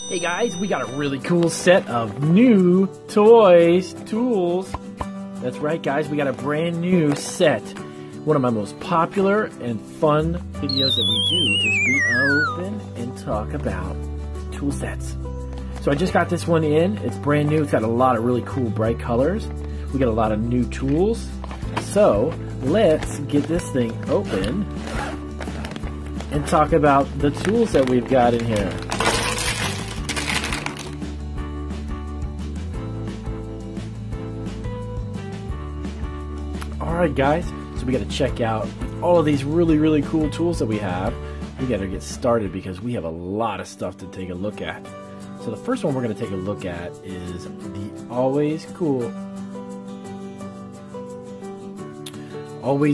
Hey guys, we got a really cool set of new toys, tools. That's right guys, we got a brand new set. One of my most popular and fun videos that we do is we open and talk about tool sets. So I just got this one in, it's brand new, it's got a lot of really cool bright colors. We got a lot of new tools. So let's get this thing open and talk about the tools that we've got in here. Alright guys, so we got to check out all of these really cool tools that we have. We got to get started because we have a lot of stuff to take a look at. So the first one we're going to take a look at is the always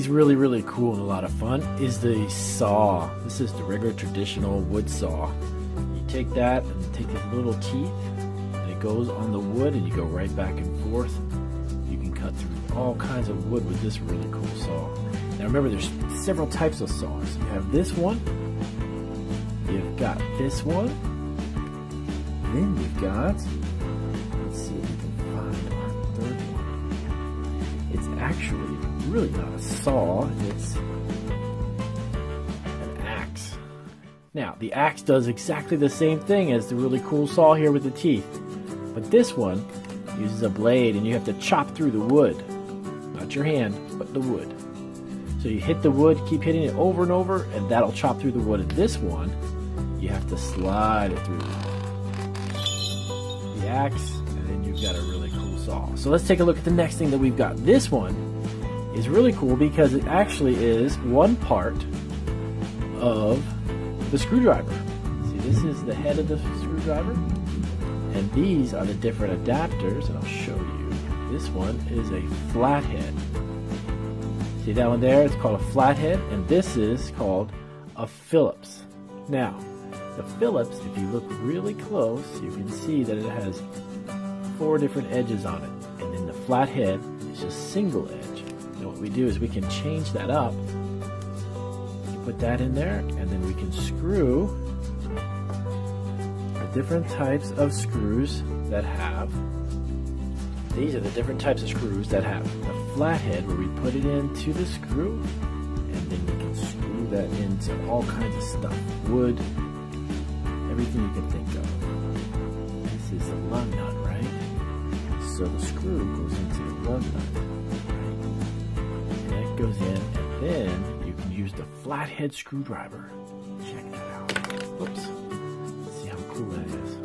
really cool and a lot of fun is the saw. This is the regular traditional wood saw. You take that and take these little teeth and it goes on the wood and you go right back and forth. You can cut through all kinds of wood with this really cool saw. Now remember, there's several types of saws. You have this one, you've got this one, then you've got, let's see if we can find our third one. It's actually really not a saw, it's an axe. Now, the axe does exactly the same thing as the really cool saw here with the teeth, but this one uses a blade and you have to chop through the wood. Not your hand, but the wood. So you hit the wood, keep hitting it over and over, and that'll chop through the wood. And this one, you have to slide it through the axe, and then you've got a really cool saw. So let's take a look at the next thing that we've got. This one is really cool because it actually is one part of the screwdriver. See, this is the head of the screwdriver, and these are the different adapters, and I'll show you. This one is a flathead. See that one there? It's called a flathead, and this is called a Phillips. Now, the Phillips, if you look really close, you can see that it has 4 different edges on it, and then the flathead is just single edge. And what we do is we can change that up. You put that in there, and then we can screw the different types of screws that have. These are the different types of screws that have the flathead where we put it into the screw, and then we can screw that into all kinds of stuff. Wood, everything you can think of. This is the lug nut, right? So the screw goes into the lug nut, right? And that goes in, and then you can use the flathead screwdriver. Check that out. Oops. Let's see how cool that is.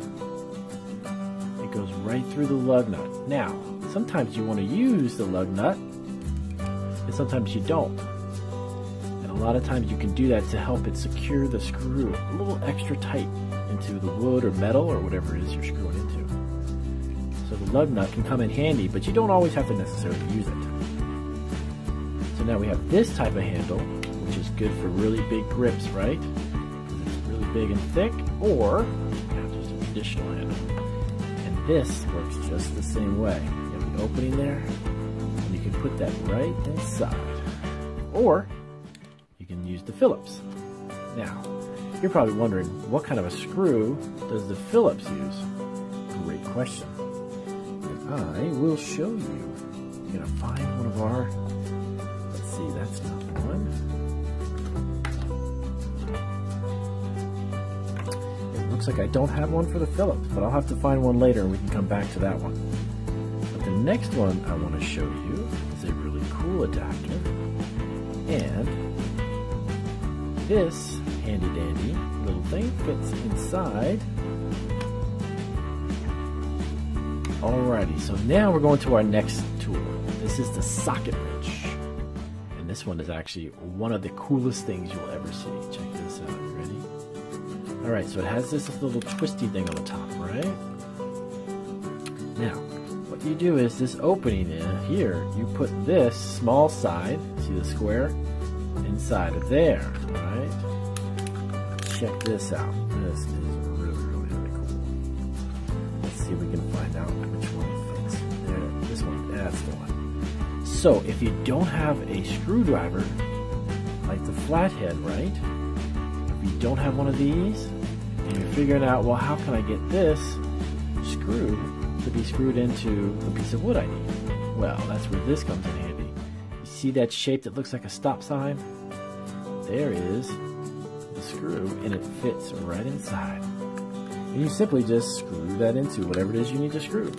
It goes right through the lug nut. Now, sometimes you want to use the lug nut, and sometimes you don't. And a lot of times you can do that to help it secure the screw a little extra tight into the wood or metal or whatever it is you're screwing into. So the lug nut can come in handy, but you don't always have to necessarily use it. So now we have this type of handle, which is good for really big grips, right? It's really big and thick, or just a traditional handle. This works just the same way. You have the opening there, and you can put that right inside. Or, you can use the Phillips. Now, you're probably wondering, what kind of a screw does the Phillips use? Great question. And I will show you. You're going to find one of our, let's see, that's not the one. Looks like I don't have one for the Phillips, but I'll have to find one later and we can come back to that one. But the next one I want to show you is a really cool adapter. And this handy dandy little thing fits inside. Alrighty, so now we're going to our next tool. This is the socket wrench. And this one is actually one of the coolest things you'll ever see. Check this out. You ready? Alright, so it has this little twisty thing on the top, right? Now, what you do is this opening in here, you put this small side, see the square? Inside of there, right? Check this out. This is really cool. Let's see if we can find out which one fits. There, this one, that's the one. So, if you don't have a screwdriver, like the flathead, right? If you don't have one of these, and you're figuring out, well, how can I get this screw to be screwed into the piece of wood I need? Well, that's where this comes in handy. You see that shape that looks like a stop sign? There is the screw, and it fits right inside. And you simply just screw that into whatever it is you need to screw.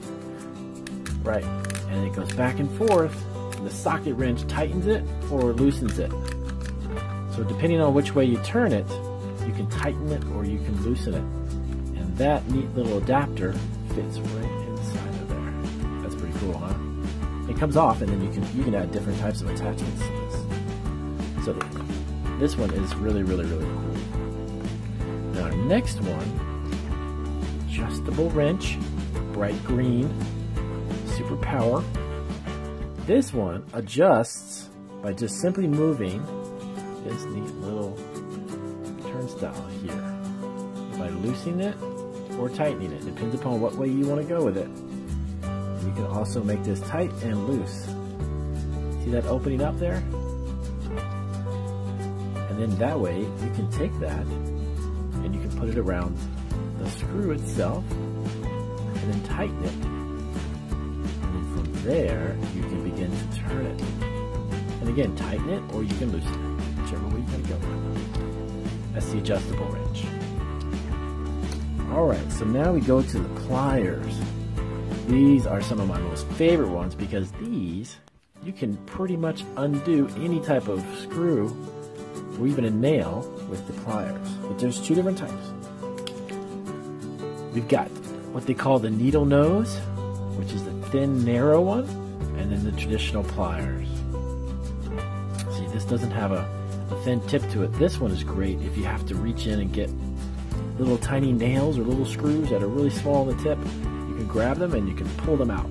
Right, and it goes back and forth, and the socket wrench tightens it or loosens it. So depending on which way you turn it, you can tighten it or you can loosen it. And that neat little adapter fits right inside of there. That's pretty cool, huh? It comes off, and then you can add different types of attachments to this. So this one is really, really, really cool. Now our next one, adjustable wrench, bright green, super power. This one adjusts by just simply moving this neat little turnstile here by loosening it or tightening it. Depends upon what way you want to go with it. You can also make this tight and loose. See that opening up there? And then that way you can take that and you can put it around the screw itself and then tighten it. There, you can begin to turn it. And again, tighten it or you can loosen it, whichever way you want to go with. That's the adjustable wrench. Alright, so now we go to the pliers. These are some of my most favorite ones because these, you can pretty much undo any type of screw or even a nail with the pliers. But there's two different types. We've got what they call the needle nose, which is the thin, narrow one, and then the traditional pliers. See, this doesn't have a thin tip to it. This one is great if you have to reach in and get little tiny nails or little screws that are really small on the tip. You can grab them and you can pull them out.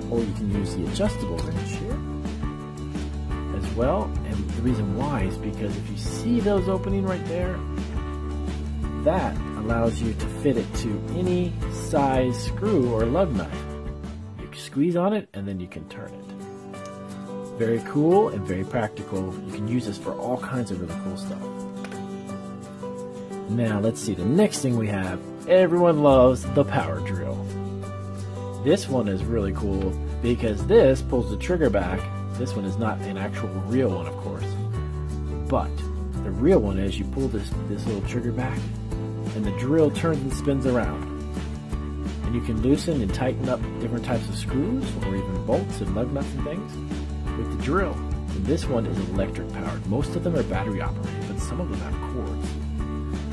Or you can use the adjustable wrench here as well. And the reason why is because if you see those opening right there, that allows you to fit it to any size screw or lug nut. You squeeze on it and then you can turn it. Very cool and very practical. You can use this for all kinds of really cool stuff. Now let's see, the next thing we have, everyone loves the power drill. This one is really cool because this pulls the trigger back. This one is not an actual real one, of course, but the real one is you pull this little trigger back and the drill turns and spins around. And you can loosen and tighten up different types of screws or even bolts and lug nuts and things with the drill. And this one is electric powered. Most of them are battery operated, but some of them have cords.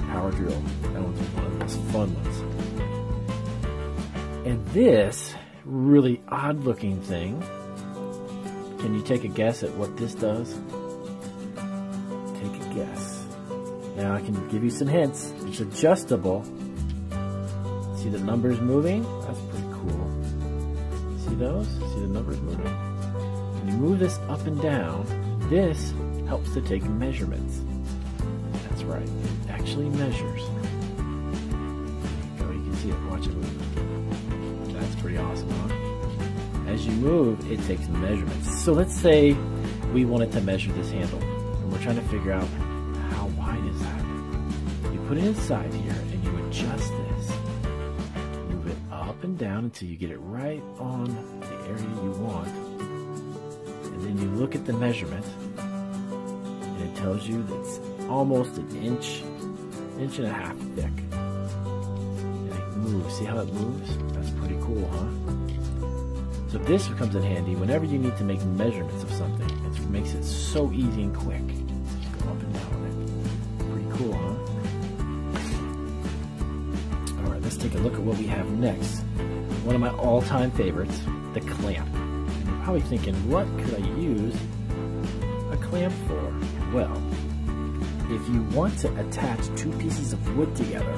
Power drill, that one's one of the most fun ones. And this really odd looking thing, can you take a guess at what this does? Take a guess. Now I can give you some hints. It's adjustable. See the numbers moving? That's pretty cool. See those? See the numbers moving? When you move this up and down, this helps to take measurements. That's right. It actually measures. There you go. You can see it. Watch it move. That's pretty awesome, huh? As you move, it takes measurements. So let's say we wanted to measure this handle, and we're trying to figure out how wide is that. You put it inside here, and you adjust this. Move it up and down until you get it right on the area you want. And then you look at the measurement, and it tells you that it's almost an inch and a half thick. And it moves. See how it moves? That's pretty cool, huh? So this comes in handy whenever you need to make measurements of something. It makes it so easy and quick. Just go up and down with it. Pretty cool, huh? Alright, let's take a look at what we have next. One of my all-time favorites, the clamp. And you're probably thinking, what could I use a clamp for? Well, if you want to attach two pieces of wood together,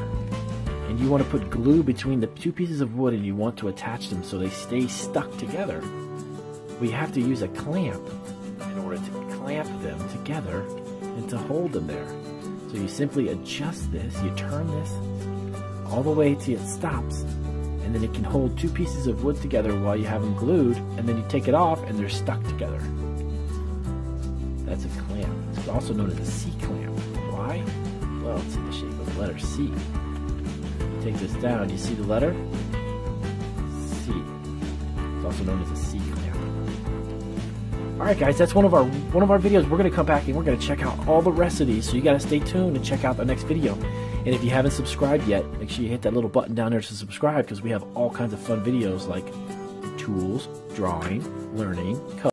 and you want to put glue between the two pieces of wood and you want to attach them so they stay stuck together, we have to use a clamp in order to clamp them together and to hold them there. So you simply adjust this, you turn this all the way till it stops, and then it can hold two pieces of wood together while you have them glued, and then you take it off and they're stuck together. That's a clamp. It's also known as a C-clamp. Why? Well, it's in the shape of the letter C. take this down. You see the letter? C. It's also known as a C clamp. Alright guys, that's one of our videos. We're going to come back and we're going to check out all the rest of these, so you got to stay tuned and check out the next video. And if you haven't subscribed yet, make sure you hit that little button down there to subscribe, because we have all kinds of fun videos like tools, drawing, learning, coloring.